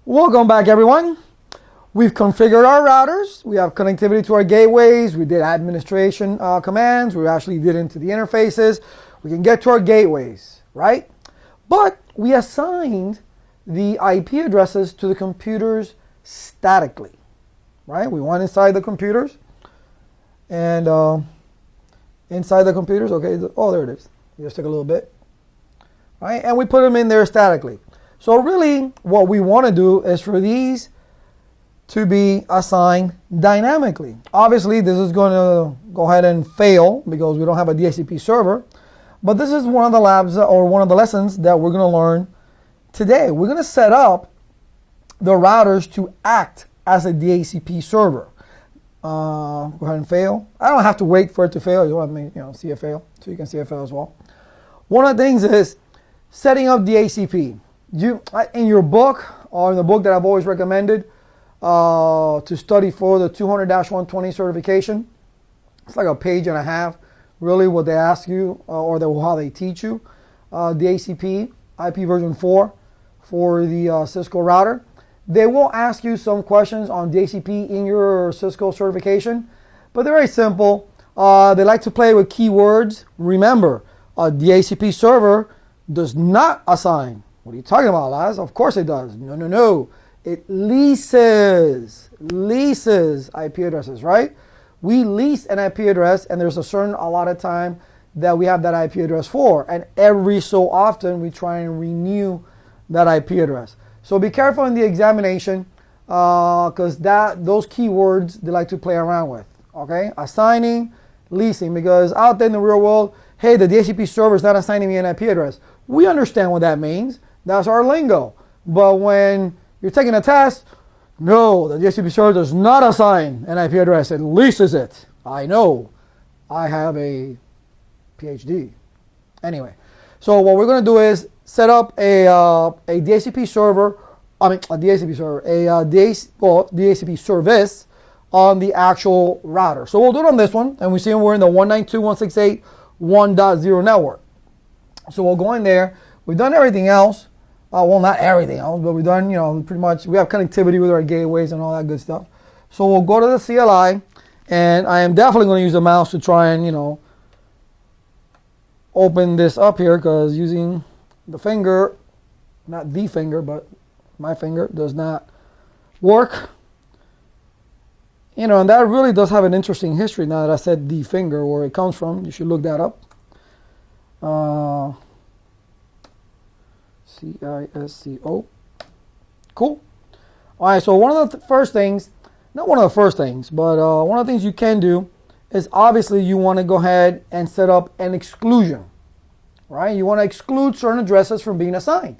Welcome back, everyone. We've configured our routers. We have connectivity to our gateways. We did administration commands. We actually did into the interfaces. We can get to our gateways, right? But we assigned the IP addresses to the computers statically, right? We went inside the computers and inside the computers, okay, oh, there it is. It just took a little bit, right? And we put them in there statically. So really what we want to do is for these to be assigned dynamically. Obviously, this is going to go ahead and fail because we don't have a DHCP server. But this is one of the labs or one of the lessons that we're going to learn today. We're going to set up the routers to act as a DHCP server. Go ahead and fail. I don't have to wait for it to fail. You want me, see it fail, so you can see it fail as well. One of the things is setting up DHCP. In your book, or in the book that I've always recommended to study for the 200-120 certification, it's like a page and a half, really what they ask you or how they teach you. DHCP, IP version 4 for the Cisco router. They will ask you some questions on DHCP in your Cisco certification, but they're very simple. They like to play with keywords. Remember, a DHCP server does not assign. What are you talking about, Laz? Of course it does. No. It leases IP addresses, right? We lease an IP address, and there's a certain allotted time that we have that IP address for. And every so often, we try and renew that IP address. So be careful in the examination because those keywords they like to play around with, okay? Assigning, leasing, because out there in the real world, hey, the DHCP server is not assigning me an IP address. We understand what that means. That's our lingo. But when you're taking a test, no, the DHCP server does not assign an IP address. It leases it. I know. I have a PhD. Anyway, so what we're going to do is set up a DHCP server, DHCP service on the actual router. So we'll do it on this one, and we see we're in the 192.168.1.0 network. So we'll go in there. We've done everything else. Well, not everything else, but we've done, pretty much, we have connectivity with our gateways and all that good stuff. So we'll go to the CLI, and I am definitely going to use the mouse to try and, open this up here, because using the finger, not the finger, but my finger, does not work. And that really does have an interesting history now that I said the finger, where it comes from. You should look that up. CISCO. Cool. All right, so one of the first things, not one of the first things, but one of the things you can do is obviously you want to go ahead and set up an exclusion, right? You want to exclude certain addresses from being assigned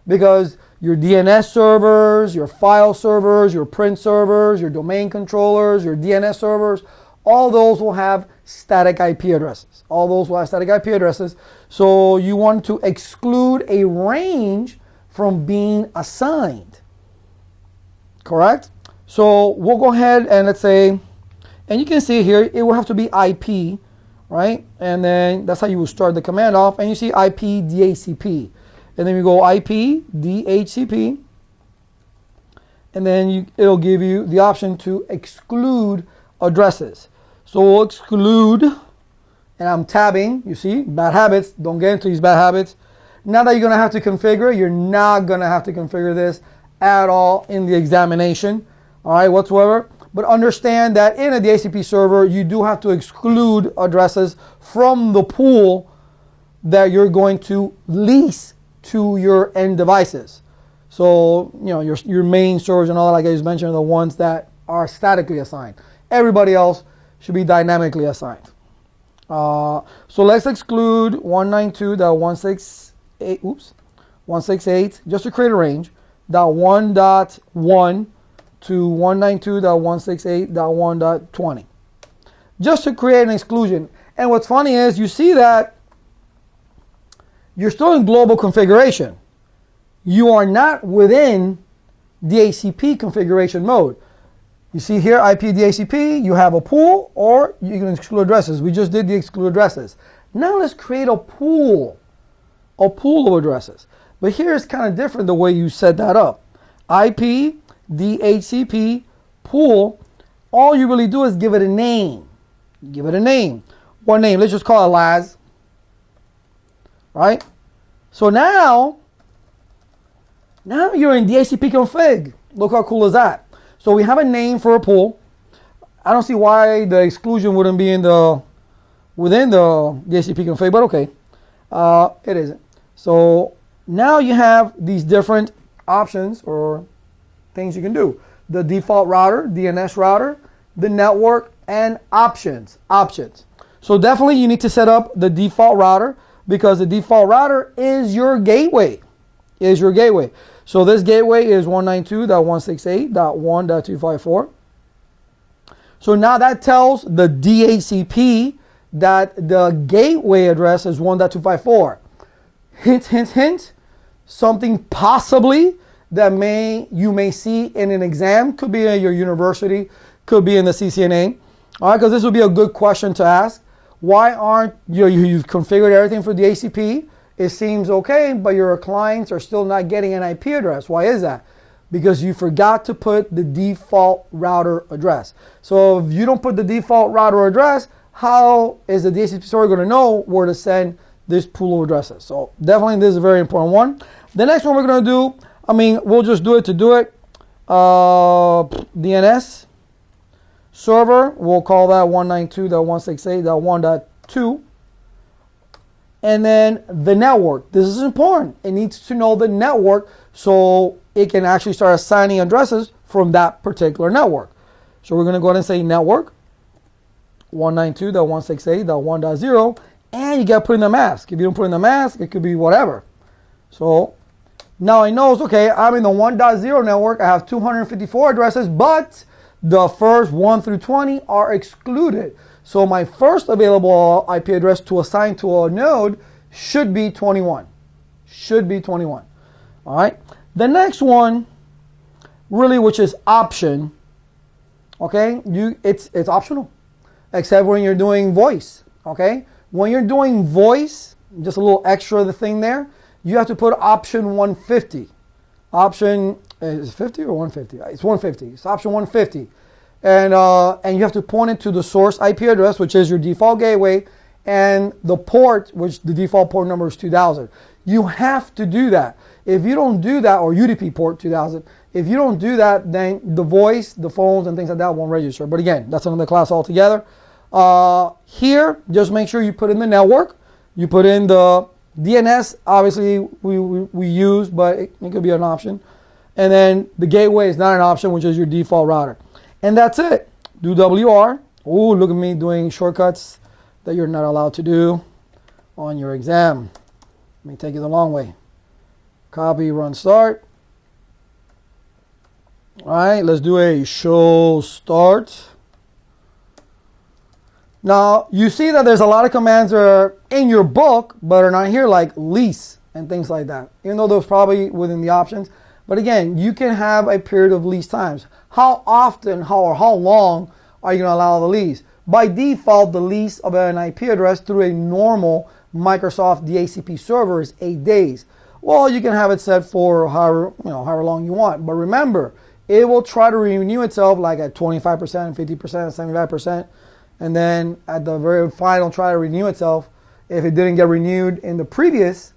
because your DNS servers, your file servers, your print servers, your domain controllers, your DNS servers, all those will have static IP addresses. All those will have static IP addresses. So you want to exclude a range from being assigned. Correct? So we'll go ahead and let's say, and you can see here, it will have to be IP, right? And then that's how you will start the command off. And you see IP DHCP. And then you go IP DHCP. And then it'll give you the option to exclude addresses. So we'll exclude, and I'm tabbing, you see, bad habits, don't get into these bad habits. Now that you're going to have to configure, you're not going to have to configure this at all in the examination, all right, whatsoever. But understand that in a DHCP server, you do have to exclude addresses from the pool that you're going to lease to your end devices. So, your main servers and all that, like I just mentioned, are the ones that are statically assigned. Everybody else should be dynamically assigned. So let's exclude 192.168, just to create a range, .1.1 to 192.168.1.20, just to create an exclusion. And what's funny is you see that you're still in global configuration. You are not within DHCP configuration mode. You see here, IP DHCP, you have a pool, or you can exclude addresses. We just did the exclude addresses. Now let's create a pool of addresses. But here it's kind of different the way you set that up. IP DHCP pool, all you really do is give it a name. Give it a name. What name? Let's just call it Laz. Right? So now you're in DHCP config. Look how cool is that. So we have a name for a pool. I don't see why the exclusion wouldn't be within the DHCP config, but okay. It isn't. So now you have these different options or things you can do. The default router, DNS router, the network, and options. So definitely you need to set up the default router, because the default router is your gateway. So this gateway is 192.168.1.254. So now that tells the DHCP that the gateway address is 1.254. Hint, something possibly that you may see in an exam, could be at your university, could be in the CCNA. All right, because this would be a good question to ask. Why aren't you've configured everything for DHCP? It seems okay, but your clients are still not getting an IP address. Why is that? Because you forgot to put the default router address. So if you don't put the default router address, how is the DHCP server going to know where to send this pool of addresses? So definitely this is a very important one. The next one we're going to do, we'll just do it to do it. DNS server, we'll call that 192.168.1.2. And then the network. This is important. It needs to know the network so it can actually start assigning addresses from that particular network. So we're going to go ahead and say network 192.168.1.0, and you got to put in the mask. If you don't put in the mask, it could be whatever. So now it knows, okay, I'm in the 1.0 network. I have 254 addresses, but the first 1 through 20 are excluded. So my first available IP address to assign to a node should be 21. All right. The next one, really, which is option. Okay, it's optional, except when you're doing voice. Okay, when you're doing voice, just a little extra of the thing there, you have to put option 150. Option is 50 or 150? It's 150. It's option 150. And you have to point it to the source IP address, which is your default gateway, and the port, which the default port number is 2000. You have to do that. If you don't do that, or UDP port 2000, if you don't do that, then the voice, the phones, and things like that won't register. But again, that's another class altogether. Here, just make sure you put in the network. You put in the DNS, obviously we use, but it could be an option. And then the gateway is not an option, which is your default router. And that's it. Do WR. Oh, look at me doing shortcuts that you're not allowed to do on your exam. Let me take it the long way. Copy, run, start. All right, let's do a show start. Now, you see that there's a lot of commands that are in your book, but are not here, like lease and things like that. Even though those probably within the options. But again, you can have a period of lease times. How often, how long are you going to allow the lease? By default, the lease of an IP address through a normal Microsoft DHCP server is 8 days. Well, you can have it set for however long you want. But remember, it will try to renew itself like at 25%, 50%, 75%. And then at the very final try to renew itself. If it didn't get renewed in the previous,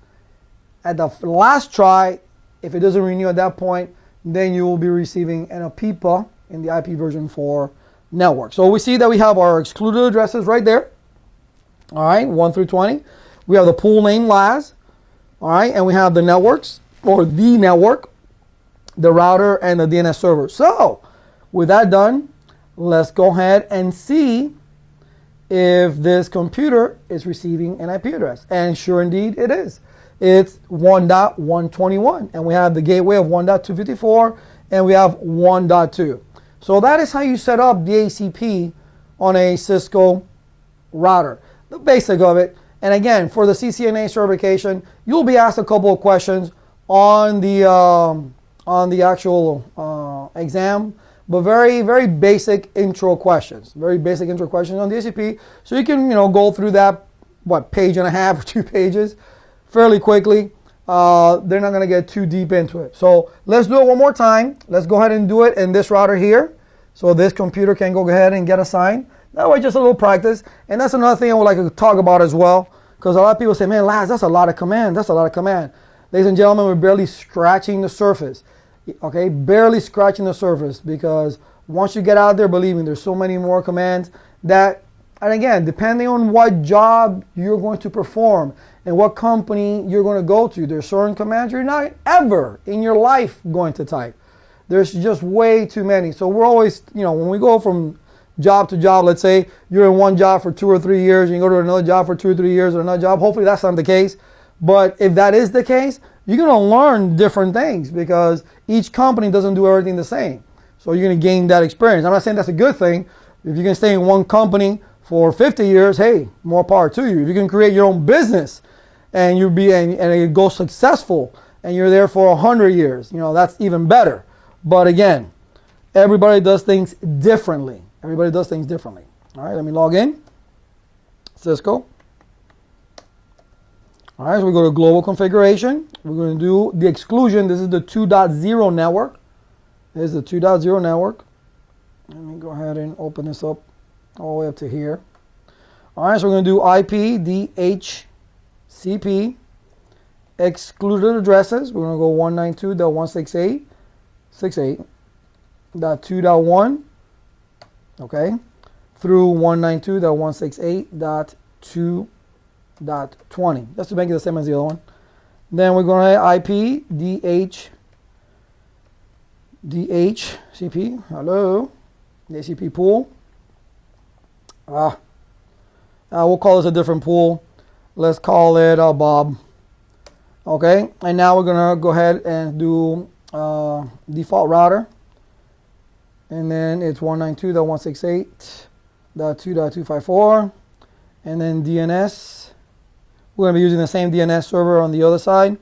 at the last try, if it doesn't renew at that point, then you will be receiving an APIPA in the IP version 4 network. So we see that we have our excluded addresses right there. All right, 1 through 20. We have the pool name Laz. All right, and we have the networks, or the network, the router, and the DNS server. So with that done, let's go ahead and see if this computer is receiving an IP address. And sure indeed it is. It's 1.121, and we have the gateway of 1.254, and we have 1.2. So that is how you set up DHCP on a Cisco router. The basic of it. And again, for the CCNA certification, you'll be asked a couple of questions on the actual exam, but very, very basic intro questions. Very basic intro questions on DHCP. So you can, go through that, page and a half or 2 pages fairly quickly. they're not going to get too deep into it. So let's do it one more time. Let's go ahead and do it in this router here. So this computer can go ahead and get assigned. That way, just a little practice. And that's another thing I would like to talk about as well. Because a lot of people say, man, Laz, that's a lot of command. That's a lot of command. Ladies and gentlemen, we're barely scratching the surface. Okay, barely scratching the surface. Because once you get out there, believe me, there's so many more commands that, and again, depending on what job you're going to perform and what company you're going to go to, there's certain commands you're not ever in your life going to type. There's just way too many. So we're always, when we go from job to job, let's say you're in one job for 2 or 3 years, and you go to another job for 2 or 3 years or another job. Hopefully that's not the case. But if that is the case, you're going to learn different things because each company doesn't do everything the same. So you're going to gain that experience. I'm not saying that's a good thing. If you can stay in one company for 50 years, hey, more power to you. If you can create your own business and and it goes successful and you're there for 100 years, that's even better. But again, everybody does things differently. Everybody does things differently. All right, let me log in. Cisco. All right, so we go to global configuration. We're going to do the exclusion. This is the 2.0 network. This is the 2.0 network. Let me go ahead and open this up all the way up to here. All right, so we're going to do IP, DHCP, excluded addresses. We're going to go 192.168.2.1, okay, through 192.168.2.20, just to make it the same as the other one. Then we're going to IP, DHCP, hello, DHCP pool. We'll call this a different pool. Let's call it Bob. Okay, and now we're gonna go ahead and do default router, and then it's 192.168.2.254, and then DNS. We're gonna be using the same DNS server on the other side,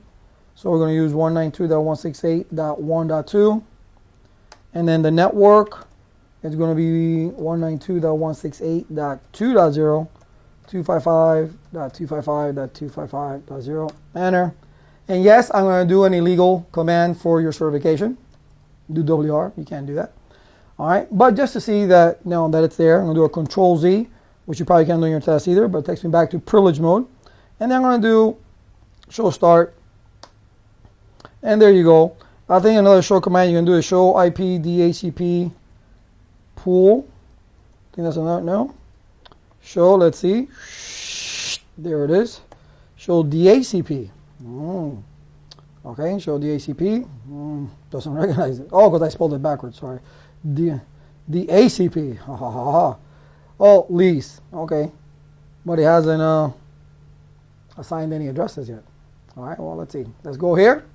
so we're gonna use 192.168.1.2, and then the network is gonna be 192.168.2.0, 255.255.255.0, enter. And yes, I'm going to do an illegal command for your certification. Do WR, you can't do that. All right, but just to see that, that it's there, I'm going to do a Control Z, which you probably can't do in your test either, but it takes me back to privilege mode. And then I'm going to do show start. And there you go. I think another show command you can do is show IP DHCP pool. I think that's another, no. Show, let's see. There it is. Show DHCP. Okay, show DHCP. Doesn't recognize it. Oh, because I spelled it backwards. Sorry. DHCP. Ha ha ha ha. Oh, lease. Okay, but it hasn't assigned any addresses yet. All right. Well, let's see. Let's go here.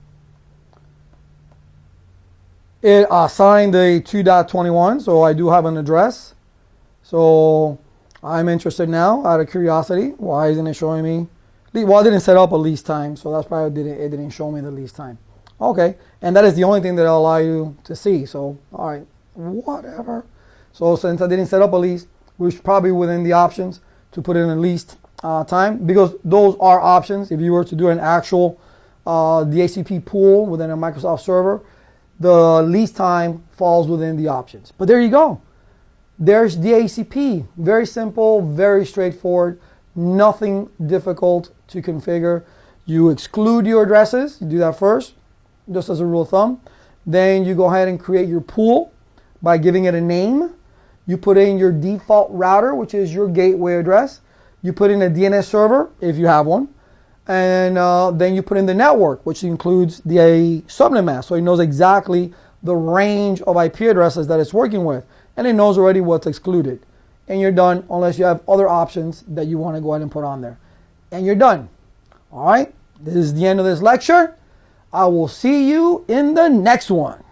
It assigned a 2.21, so I do have an address. So I'm interested now. Out of curiosity, why isn't it showing me? Well, I didn't set up a lease time, so that's probably it didn't show me the lease time. Okay, and that is the only thing that will allow you to see. So, all right, whatever. So since I didn't set up a lease, we're probably within the options to put in a leased time, because those are options. If you were to do an actual DHCP pool within a Microsoft server, the lease time falls within the options. But there you go. There's DHCP. Very simple, very straightforward. Nothing difficult to configure. You exclude your addresses. You do that first, just as a rule of thumb. Then you go ahead and create your pool by giving it a name. You put in your default router, which is your gateway address. You put in a DNS server, if you have one. And then you put in the network, which includes the subnet mask. So it knows exactly the range of IP addresses that it's working with. And it knows already what's excluded. And you're done, unless you have other options that you want to go ahead and put on there. And you're done. All right, this is the end of this lecture. I will see you in the next one.